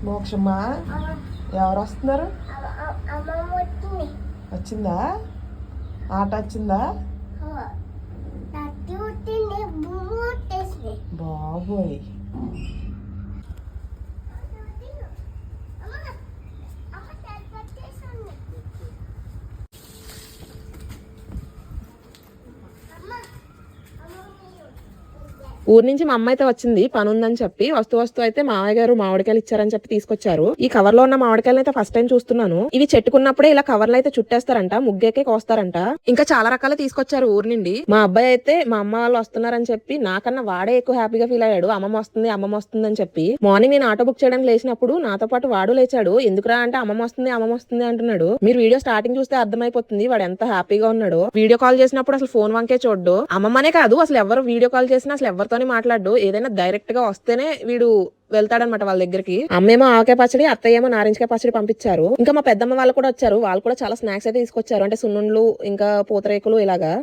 మోక్షమ్మా ఎవరు వస్తున్నారు? వచ్చిందా? ఆట వచ్చిందా? బాబోయ్, ఊరి నుంచి మా అమ్మ అయితే వచ్చింది పని ఉందని చెప్పి. వస్తూ అయితే మామయ్య గారు మామిడికాయలు ఇచ్చారని చెప్పి తీసుకొచ్చారు. ఈ కవర్ లో ఉన్న మామిడికాయలు అయితే ఫస్ట్ టైం చూస్తున్నాను. ఇవి చెట్టుకున్నప్పుడే ఇలా కవర్లు అయితే చుట్టేస్తారంట, ముగ్గేకే కోస్తారంట. ఇంకా చాలా రకాలు తీసుకొచ్చారు ఊరి నుండి. మా అబ్బాయి అయితే మా అమ్మ వాళ్ళు వస్తున్నారని చెప్పి నాకన్నా వాడే ఎక్కువ హ్యాపీగా ఫీల్ అయ్యాడు. అమ్మమ్మ వస్తుంది అని చెప్పి. మార్నింగ్ నేను ఆటో బుక్ చేయడానికి లేచినప్పుడు నాతో పాటు వాడు లేచాడు. ఎందుకురా అంటే అమ్మమ్మ వస్తుంది అంటున్నాడు. మీరు వీడియో స్టార్టింగ్ చూస్తే అర్థమైపోతుంది వాడు ఎంత హ్యాపీగా ఉన్నాడు. వీడియో కాల్ చేసినప్పుడు అసలు ఫోన్ వంకే చూడ్డు. అమ్మమ్మనే కాదు అసలు ఎవరు వీడియో కాల్ చేసినా అసలు ఎవరితోని మాట్లాడు. ఏదైనా డైరెక్ట్ గా వస్తేనే వీడు వెళ్తాడనమాట వాళ్ళ దగ్గరికి. అమ్మేమో ఆవకాయ పచ్చడి, అత్తయ్య ఏమో నారింజకాయ పచ్చడి పంపించారు. ఇంకా మా పెద్దమ్మ వాళ్ళు కూడా వచ్చారు. వాళ్ళు కూడా చాలా స్నాక్స్ అయితే తీసుకొచ్చారు. అంటే సున్నుండ్లు ఇంకా పూతరేకులు ఇలాగా.